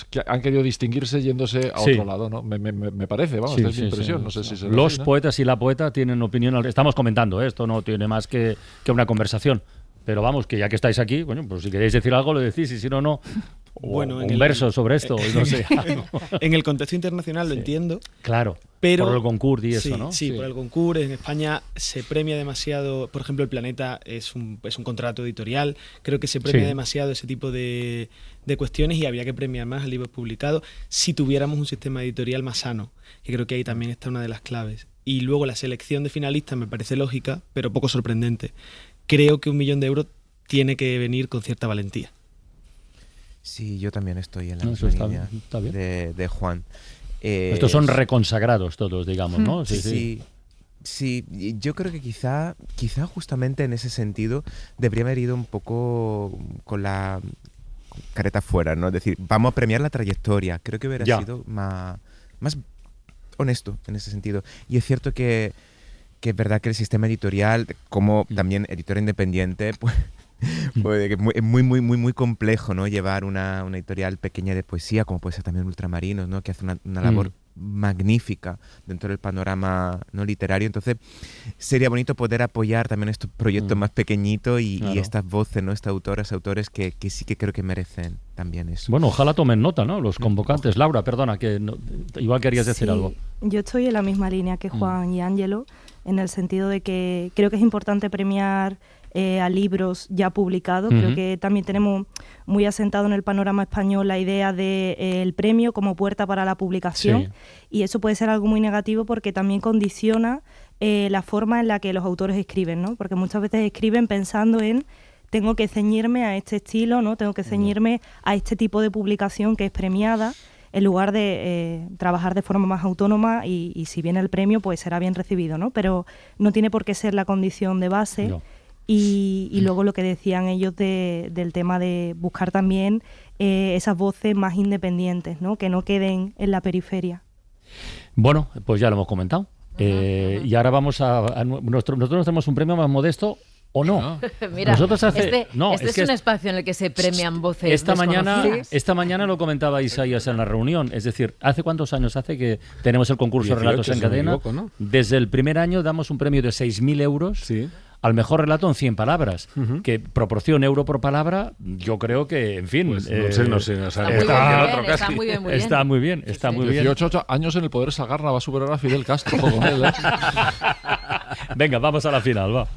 que han querido distinguirse yéndose a otro lado, ¿no? Me parece, vamos, es mi impresión. No sé si será los así, ¿no? poetas y la poeta tienen opinión. Estamos comentando, esto no tiene más que una conversación. Pero vamos, que ya que estáis aquí, bueno, pues si queréis decir algo lo decís, y si no, no. Bueno, un verso sobre esto, no sé. En el contexto internacional lo entiendo. Claro, pero, por el Goncourt y eso, ¿no? Sí, por el Goncourt. En España se premia demasiado, por ejemplo, El Planeta es un contrato editorial. Creo que se premia demasiado ese tipo de cuestiones y habría que premiar más a libros publicados si tuviéramos un sistema editorial más sano, que creo que ahí también está una de las claves. Y luego la selección de finalistas me parece lógica, pero poco sorprendente. Creo que 1 millón de euros tiene que venir con cierta valentía. Sí, yo también estoy en la misma línea de Juan. Estos son reconsagrados todos, digamos, ¿no? Sí, yo creo que quizá justamente en ese sentido debería haber ido un poco con la careta fuera, ¿no? Es decir, vamos a premiar la trayectoria. Creo que hubiera sido más honesto en ese sentido. Y es cierto que es verdad que el sistema editorial, como también editor independiente, pues es muy complejo, ¿no? Llevar una editorial pequeña de poesía, como puede ser también Ultramarinos, ¿no? Que hace una labor magnífica dentro del panorama no literario. Entonces sería bonito poder apoyar también estos proyectos más pequeñitos y estas voces, ¿no? Estas autores que sí que creo que merecen también eso. Bueno, ojalá tomen nota, ¿no? Los convocantes. Laura, perdona, que igual querías decir algo. Yo estoy en la misma línea que Juan y Ángelo, en el sentido de que creo que es importante premiar a libros ya publicados. Creo que también tenemos muy asentado en el panorama español la idea del premio como puerta para la publicación, y eso puede ser algo muy negativo porque también condiciona la forma en la que los autores escriben, ¿no? Porque muchas veces escriben pensando en tengo que ceñirme a este estilo, ¿no? Tengo que ceñirme a este tipo de publicación que es premiada, en lugar de trabajar de forma más autónoma y si viene el premio, pues será bien recibido, ¿no? Pero no tiene por qué ser la condición de base. No. Y luego lo que decían ellos del tema de buscar también esas voces más independientes, ¿no? Que no queden en la periferia. Bueno, pues ya lo hemos comentado. Y ahora vamos nosotros nos tenemos un premio más modesto. ¿O no? Mira, nosotros este es un espacio en el que se premian voces esta mañana lo comentaba Isaías en la reunión. Es decir, ¿hace cuántos años hace que tenemos el concurso 18, Relatos en Cadena? Equivoco, ¿no? Desde el primer año damos un premio de 6.000 euros al mejor relato en 100 palabras, que proporción euro por palabra, yo creo que, en fin... Pues no sé. Está muy bien. Está muy bien, está muy bien. 18 años en el poder Sagarna, va a superar a Fidel Castro con él, ¿eh? Venga, vamos a la final, va.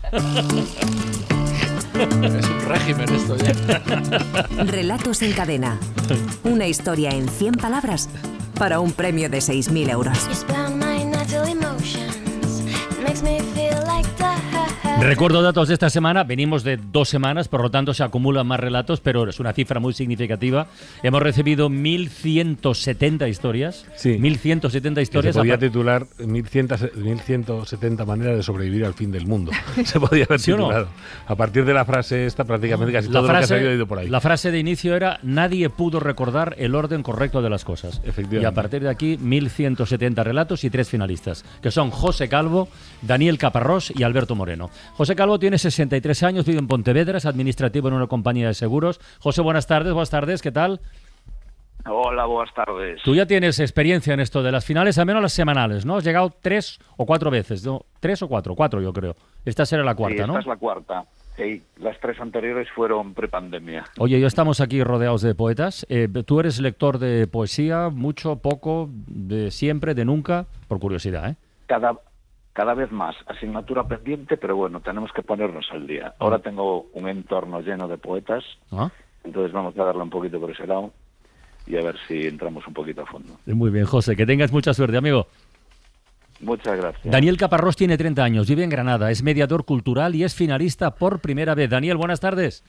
Es un régimen esto ya. Relatos en cadena. Una historia en 100 palabras para un premio de 6.000 euros. Recuerdo datos de esta semana, venimos de 2 semanas, por lo tanto se acumulan más relatos, pero es una cifra muy significativa. Hemos recibido 1.170 historias. Sí. 1.170 historias. Se podía titular 1.170 maneras de sobrevivir al fin del mundo. Se podía haber titulado. A partir de la frase esta, prácticamente casi todo lo que ha salido ha ido por ahí. La frase de inicio era: nadie pudo recordar el orden correcto de las cosas. Efectivamente. Y a partir de aquí, 1.170 relatos y 3 finalistas, que son José Calvo, Daniel Caparrós y Alberto Moreno. José Calvo tiene 63 años, vive en Pontevedra, es administrativo en una compañía de seguros. José, buenas tardes, ¿qué tal? Hola, buenas tardes. Tú ya tienes experiencia en esto de las finales, al menos las semanales, ¿no? Has llegado 3 o 4 veces, ¿no? 3 o 4 yo creo. Esta será la cuarta, ¿no? Esta es la cuarta. Sí, las 3 anteriores fueron prepandemia. Oye, ya estamos aquí rodeados de poetas. ¿Tú eres lector de poesía, mucho, poco, de siempre, de nunca? Por curiosidad, ¿eh? Cada vez más, asignatura pendiente, pero bueno, tenemos que ponernos al día. Ahora tengo un entorno lleno de poetas, entonces vamos a darle un poquito por ese lado y a ver si entramos un poquito a fondo. Muy bien, José, que tengas mucha suerte, amigo. Muchas gracias. Daniel Caparrós tiene 30 años, vive en Granada, es mediador cultural y es finalista por primera vez. Daniel, buenas tardes.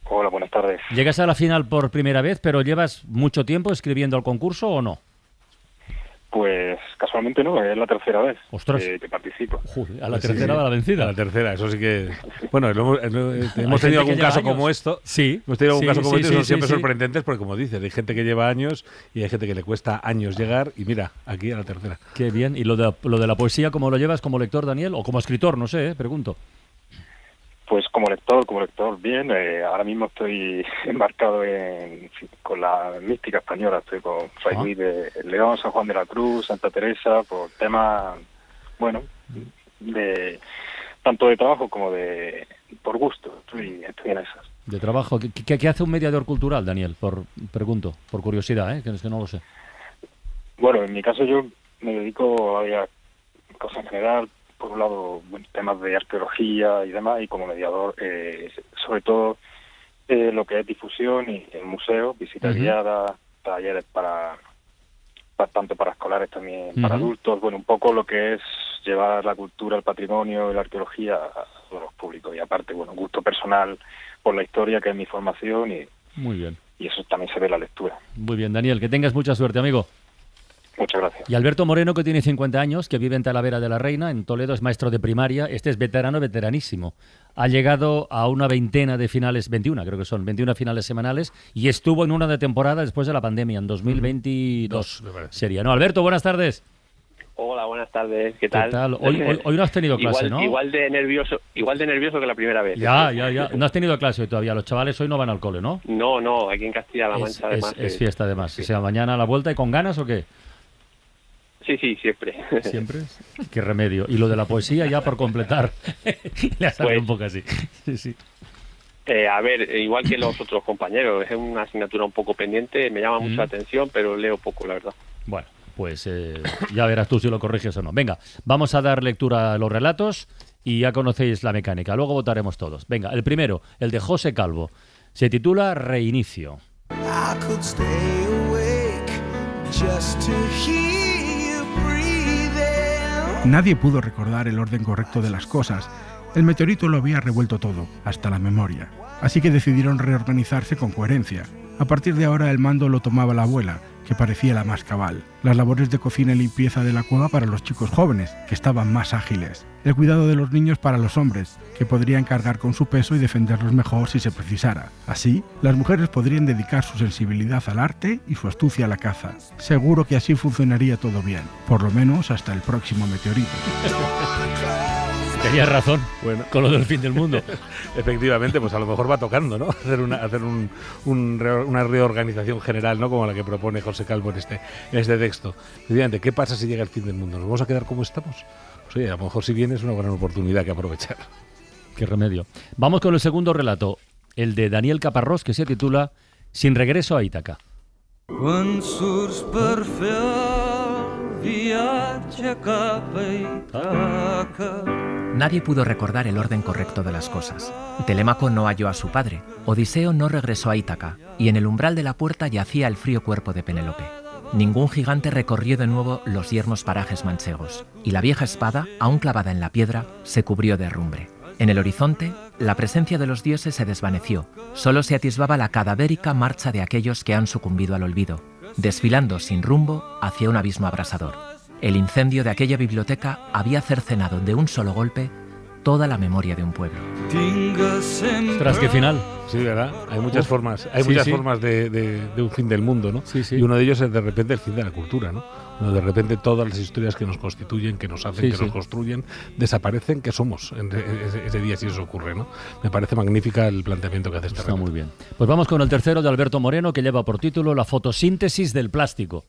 Hola, buenas tardes. Llegas a la final por primera vez, pero ¿llevas mucho tiempo escribiendo al concurso o no? Pues casualmente no, es la tercera vez que participo. Joder, a la tercera va la vencida. A la tercera, eso sí que... Bueno, hemos tenido algún caso como esto. Sí. Hemos tenido algún caso como esto y son siempre sorprendentes porque, como dices, hay gente que lleva años y hay gente que le cuesta años llegar y mira, aquí a la tercera. Qué bien. ¿Y lo de la poesía, cómo lo llevas como lector, Daniel? ¿O como escritor? No sé, pregunto. Pues como lector, bien. Ahora mismo estoy embarcado con la mística española. Estoy con Fray Luis de León, San Juan de la Cruz, Santa Teresa, por temas, bueno, tanto de trabajo como por gusto. Estoy en esas. De trabajo. ¿Qué hace un mediador cultural, Daniel? Pregunto, por curiosidad, que es que no lo sé. Bueno, en mi caso yo me dedico a cosas en general. Por un lado, temas de arqueología y demás, y como mediador, sobre todo lo que es difusión y el museo, visitas guiadas, talleres tanto para escolares también, para adultos, un poco lo que es llevar la cultura, el patrimonio y la arqueología a todos los públicos. Y aparte, gusto personal por la historia, que es mi formación, Muy bien. Y eso también se ve en la lectura. Muy bien, Daniel, que tengas mucha suerte, amigo. Muchas gracias. Y Alberto Moreno, que tiene 50 años, que vive en Talavera de la Reina, en Toledo, es maestro de primaria. Este es veteranísimo. Ha llegado a una veintena de finales, 21 creo que son, 21 finales semanales, y estuvo en una de temporada después de la pandemia, en 2022 sería. No, Alberto, buenas tardes. Hola, buenas tardes. ¿Qué tal? Hoy no has tenido clase, ¿no? Igual de nervioso que la primera vez. Ya. No has tenido clase hoy todavía. Los chavales hoy no van al cole, ¿no? No, aquí en Castilla-La Mancha además. Es fiesta además. Sí. O sea, mañana a la vuelta y con ganas ¿o qué? Sí, siempre. ¿Siempre? Qué remedio. Y lo de la poesía, ya por completar, le ha salido un poco así. Sí. A ver, igual que los otros compañeros, es una asignatura un poco pendiente, me llama mucho la atención, pero leo poco, la verdad. Bueno, pues ya verás tú si lo corriges o no. Venga, vamos a dar lectura a los relatos y ya conocéis la mecánica. Luego votaremos todos. Venga, el primero, el de José Calvo. Se titula Reinicio. Nadie pudo recordar el orden correcto de las cosas. El meteorito lo había revuelto todo, hasta la memoria. Así que decidieron reorganizarse con coherencia. A partir de ahora el mando lo tomaba la abuela, que parecía la más cabal. Las labores de cocina y limpieza de la cueva para los chicos jóvenes, que estaban más ágiles. El cuidado de los niños para los hombres, que podrían cargar con su peso y defenderlos mejor si se precisara. Así, las mujeres podrían dedicar su sensibilidad al arte y su astucia a la caza. Seguro que así funcionaría todo bien, por lo menos hasta el próximo meteorito. Tenías razón, con lo del fin del mundo. Efectivamente, pues a lo mejor va tocando, ¿no? Hacer una reorganización general, ¿no? Como la que propone José Calvo en este texto. Efectivamente, ¿qué pasa si llega el fin del mundo? ¿Nos vamos a quedar como estamos? pues oye, a lo mejor si viene es una buena oportunidad que aprovechar. Qué remedio. Vamos con el segundo relato, el de Daniel Caparrós, que se titula Sin regreso a Ítaca. Quan surts per fer el viatge cap a Ítaca. Nadie pudo recordar el orden correcto de las cosas. Telémaco no halló a su padre, Odiseo no regresó a Ítaca, y en el umbral de la puerta yacía el frío cuerpo de Penélope. Ningún gigante recorrió de nuevo los yermos parajes manchegos, y la vieja espada, aún clavada en la piedra, se cubrió de herrumbre. En el horizonte, la presencia de los dioses se desvaneció. Solo se atisbaba la cadavérica marcha de aquellos que han sucumbido al olvido, desfilando sin rumbo hacia un abismo abrasador. El incendio de aquella biblioteca había cercenado de un solo golpe toda la memoria de un pueblo. Ostras, qué final. Sí, ¿verdad? Hay muchas formas, formas de un fin del mundo, ¿no? Sí, sí. Y uno de ellos es de repente el fin de la cultura, ¿no? De repente todas las historias que nos constituyen, que nos hacen, nos construyen, desaparecen, que somos ese día si eso ocurre, ¿no? Me parece magnífica el planteamiento que hace este relato. Está muy bien. Pues vamos con el tercero de Alberto Moreno, que lleva por título La fotosíntesis del plástico.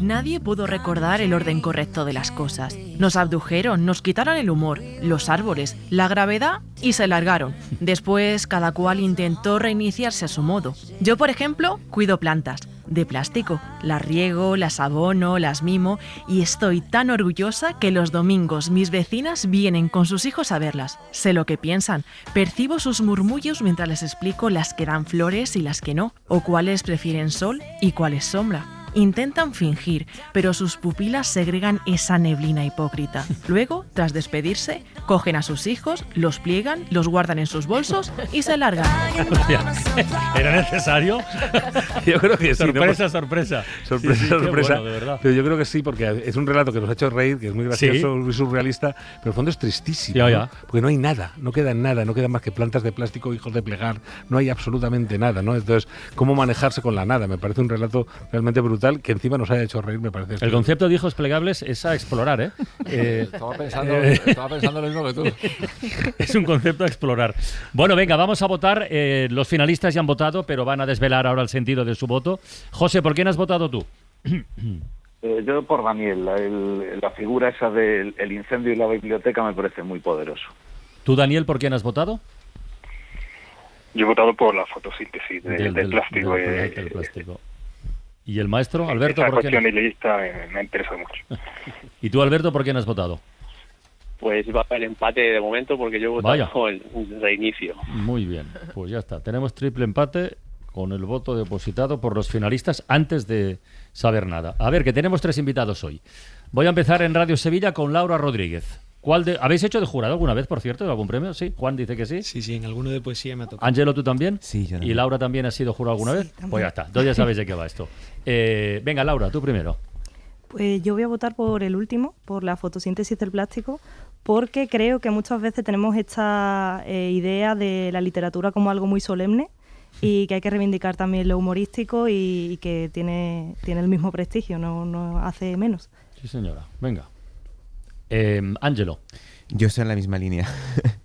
Nadie pudo recordar el orden correcto de las cosas. Nos abdujeron, nos quitaron el humor, los árboles, la gravedad y se largaron. Después, cada cual intentó reiniciarse a su modo. Yo, por ejemplo, cuido plantas de plástico. Las riego, las abono, las mimo y estoy tan orgullosa que los domingos mis vecinas vienen con sus hijos a verlas. Sé lo que piensan, percibo sus murmullos mientras les explico las que dan flores y las que no, o cuáles prefieren sol y cuáles sombra. Intentan fingir, pero sus pupilas segregan esa neblina hipócrita. Luego, tras despedirse, cogen a sus hijos, los pliegan, los guardan en sus bolsos y se largan. ¿Era necesario? Yo creo que sí. Sorpresa, ¿no? Sorpresa. Sorpresa. Bueno, de verdad. Pero yo creo que sí, porque es un relato que nos ha hecho reír, que es muy gracioso, muy surrealista, pero en el fondo es tristísimo. Ya. ¿no? Porque no hay nada, no queda nada, no quedan más que plantas de plástico, hijos de plegar, no hay absolutamente nada, ¿no? Entonces, ¿cómo manejarse con la nada? Me parece un relato realmente brutal, que encima nos haya hecho reír, me parece. El concepto de hijos plegables es a explorar, ¿eh? Estaba pensando lo mismo que tú. Es un concepto a explorar. Bueno, venga, vamos a votar. Los finalistas ya han votado, pero van a desvelar ahora el sentido de su voto. José, ¿por quién has votado tú? Yo por Daniel. La figura esa del incendio y la biblioteca me parece muy poderoso. ¿Tú, Daniel, por quién has vototado? Yo he votado por la fotosíntesis del plástico. Del plástico. ¿Y el maestro, Alberto? Esa cuestión nihilista me interesa mucho. ¿Y tú, Alberto, por quién has votado? Pues va a haber empate de momento porque yo he votado con el reinicio. Muy bien, pues ya está. Tenemos triple empate con el voto depositado por los finalistas antes de saber nada. A ver, que tenemos 3 invitados hoy. Voy a empezar en Radio Sevilla con Laura Rodríguez. ¿Habéis hecho de jurado alguna vez, por cierto, de algún premio? Sí, Juan dice que sí. Sí, en alguno de poesía me ha tocado. Ángelo, ¿tú también? Sí, yo también. ¿Y Laura también ha sido jurado alguna vez? También. Pues ya está, entonces ya sabéis de qué va esto. Venga, Laura, tú primero. Pues yo voy a votar por el último, por la fotosíntesis del plástico, porque creo que muchas veces tenemos esta idea de la literatura como algo muy solemne y que hay que reivindicar también lo humorístico y que tiene el mismo prestigio, no hace menos. Sí, señora. Venga. Ángelo. Yo estoy en la misma línea.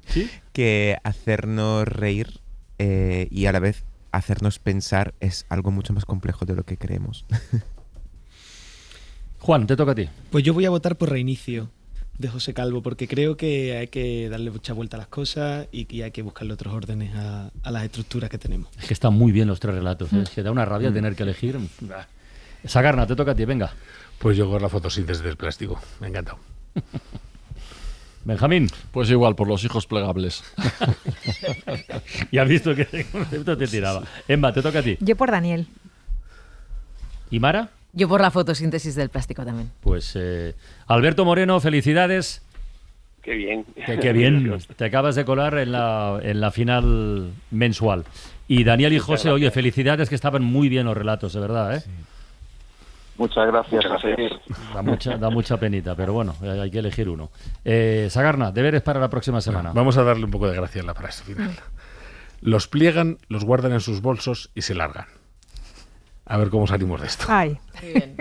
¿Sí? Que hacernos reír y a la vez hacernos pensar es algo mucho más complejo de lo que creemos. Juan, te toca a ti. Pues yo voy a votar por Reinicio, de José Calvo, porque creo que hay que darle mucha vuelta a las cosas y que hay que buscarle otros órdenes a las estructuras que tenemos. Es que están muy bien los 3 relatos, ¿eh? Se da una rabia tener que elegir. Sagarna, te toca a ti, venga. Pues yo con la fotosíntesis del plástico, me ha encantado. Benjamín. Pues igual, por los hijos plegables. Ya has visto que ese concepto te tiraba. Emma, te toca a ti. Yo por Daniel. ¿Y Mara? Yo por la fotosíntesis del plástico también. Pues Alberto Moreno, felicidades. Qué bien. Qué bien. Te acabas de colar en la final mensual. Y Daniel y José, oye, felicidades, que estaban muy bien los relatos, de verdad, ¿eh? Sí. Muchas gracias. Da mucha penita, pero bueno, hay que elegir uno. Sagarna, deberes para la próxima semana. Vamos a darle un poco de gracia en la frase final. Los pliegan, los guardan en sus bolsos y se largan. A ver cómo salimos de esto. Ay. Muy bien.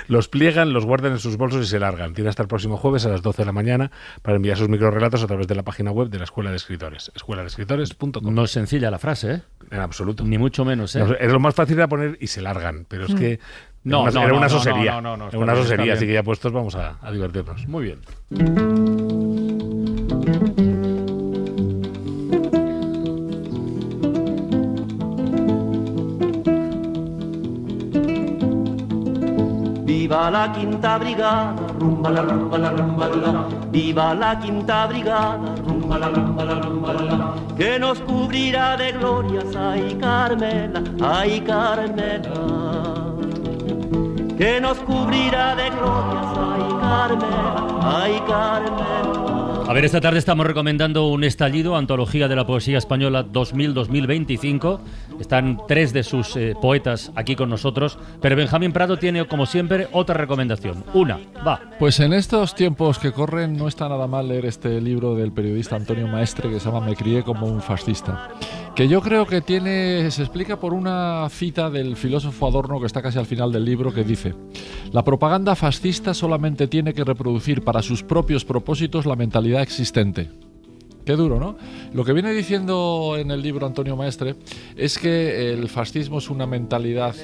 Los pliegan, los guardan en sus bolsos y se largan. Tiene hasta el próximo jueves a las 12 de la mañana para enviar sus microrelatos a través de la página web de la Escuela de Escritores, escueladeescritores.com. No es sencilla la frase, ¿eh? En absoluto. Ni mucho menos, ¿eh? Es lo más fácil de poner y se largan, pero es que Era una sosería. No, era una sosería, así que ya puestos vamos a divertirnos. Muy bien. Viva la quinta brigada, rumba la rumba la rumba la. Viva la quinta brigada, rumba la rumba la rumba la. Que nos cubrirá de glorias, ay Carmela, ay Carmela. Que nos cubrirá de glorias, ay Carmela, ay Carmela. A ver, esta tarde estamos recomendando Un estallido, antología de la poesía española 2000-2025. Están 3 de sus poetas aquí con nosotros, pero Benjamín Prado tiene, como siempre, otra recomendación. Una, va. Pues en estos tiempos que corren no está nada mal leer este libro del periodista Antonio Maestre que se llama Me crié como un fascista, que yo creo que se explica por una cita del filósofo Adorno que está casi al final del libro, que dice: la propaganda fascista solamente tiene que reproducir para sus propios propósitos la mentalidad existente. Qué duro, ¿no? Lo que viene diciendo en el libro Antonio Maestre es que el fascismo es una mentalidad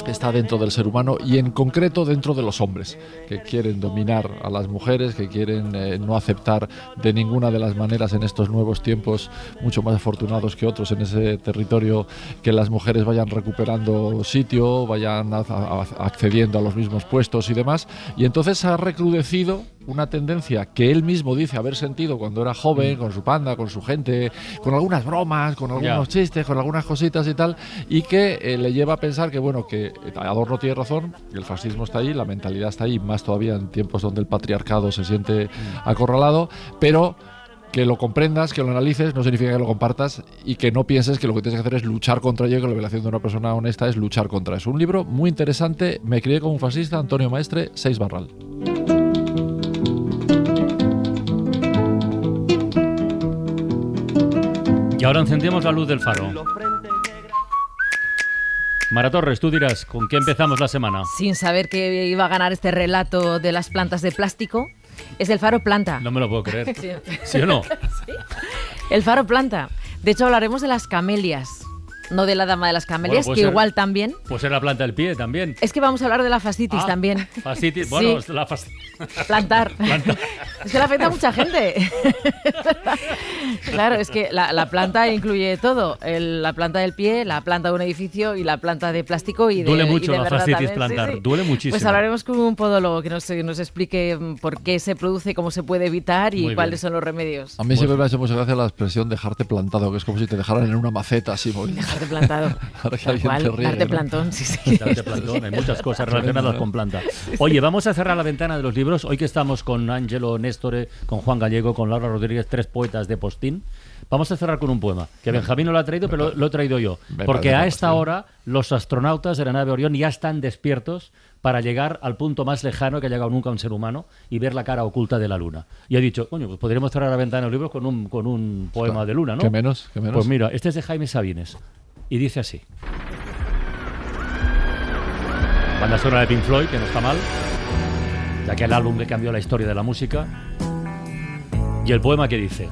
que está dentro del ser humano y en concreto dentro de los hombres, que quieren dominar a las mujeres, que quieren no aceptar de ninguna de las maneras en estos nuevos tiempos, mucho más afortunados que otros en ese territorio, que las mujeres vayan recuperando sitio, vayan accediendo a los mismos puestos y demás. Y entonces ha recrudecido una tendencia que él mismo dice haber sentido cuando era joven, con su panda, con su gente, con algunas bromas, con algunos chistes, con algunas cositas y tal, y que le lleva a pensar que, bueno, que Adorno tiene razón, el fascismo está ahí, la mentalidad está ahí, más todavía en tiempos donde el patriarcado se siente acorralado, pero que lo comprendas, que lo analices, no significa que lo compartas y que no pienses que lo que tienes que hacer es luchar contra ello, que la revelación de una persona honesta es luchar contra eso. Un libro muy interesante, Me crié como un fascista, Antonio Maestre, 6 Barral. Y ahora encendemos la luz del faro. Mara Torres, tú dirás, ¿con qué empezamos la semana? Sin saber que iba a ganar este relato de las plantas de plástico, es el faro planta. No me lo puedo creer. ¿Sí o no? Sí. El faro planta. De hecho, hablaremos de las camelias. No de la dama de las camelias, bueno, que igual también. Puede ser la planta del pie también. Es que vamos a hablar de la fascitis también. Fascitis, bueno, sí. Plantar. Es que le afecta a mucha gente. Claro, es que la planta incluye todo. La planta del pie, la planta de un edificio y la planta de plástico. Y duele mucho y de la fascitis plantar, sí. Duele muchísimo. Pues hablaremos con un podólogo que nos explique por qué se produce, cómo se puede evitar y cuáles son los remedios. A mí siempre me ha hecho mucha gracia la expresión dejarte plantado, que es como si te dejaran en una maceta así móvil. Dejarte plantado. Darte plantón, sí. Darte plantón, hay muchas cosas relacionadas con planta. Oye, vamos a cerrar la ventana de los libros. Hoy que estamos con Ángelo Néstore, con Juan Gallego, con Laura Rodríguez, 3 poetas de Postín, vamos a cerrar con un poema, que Benjamín no lo ha traído, pero lo he traído yo. Porque a esta hora los astronautas de la nave Orión ya están despiertos para llegar al punto más lejano que ha llegado nunca un ser humano y ver la cara oculta de la Luna. Y he dicho, coño, pues podríamos cerrar la ventana de los libros con un poema de Luna, ¿no? ¿Qué menos? Pues mira, este es de Jaime Sabines. Y dice así: banda sonora de Pink Floyd, que no está mal, ya que el álbum que cambió la historia de la música. Y el poema que dice: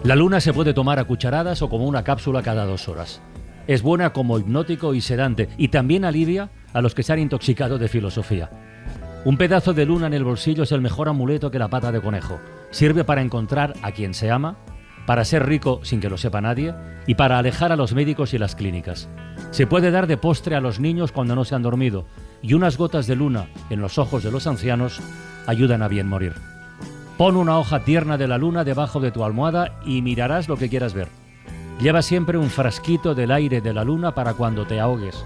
la luna se puede tomar a cucharadas o como una cápsula cada 2 horas. Es buena como hipnótico y sedante, y también alivia a los que se han intoxicado de filosofía. Un pedazo de luna en el bolsillo es el mejor amuleto que la pata de conejo. Sirve para encontrar a quien se ama, para ser rico sin que lo sepa nadie y para alejar a los médicos y las clínicas. Se puede dar de postre a los niños cuando no se han dormido y unas gotas de luna en los ojos de los ancianos ayudan a bien morir. Pon una hoja tierna de la luna debajo de tu almohada y mirarás lo que quieras ver. Lleva siempre un frasquito del aire de la luna para cuando te ahogues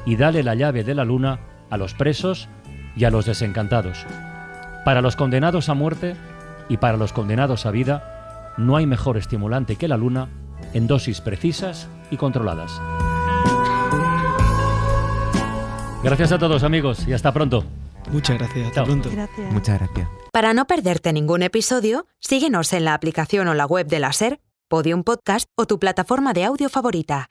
y dale la llave de la luna a los presos y a los desencantados. Para los condenados a muerte y para los condenados a vida, no hay mejor estimulante que la luna en dosis precisas y controladas. Gracias a todos, amigos, y hasta pronto. Muchas gracias, hasta pronto. Gracias. Muchas gracias. Para no perderte ningún episodio, síguenos en la aplicación o la web de la SER, Podium Podcast o tu plataforma de audio favorita.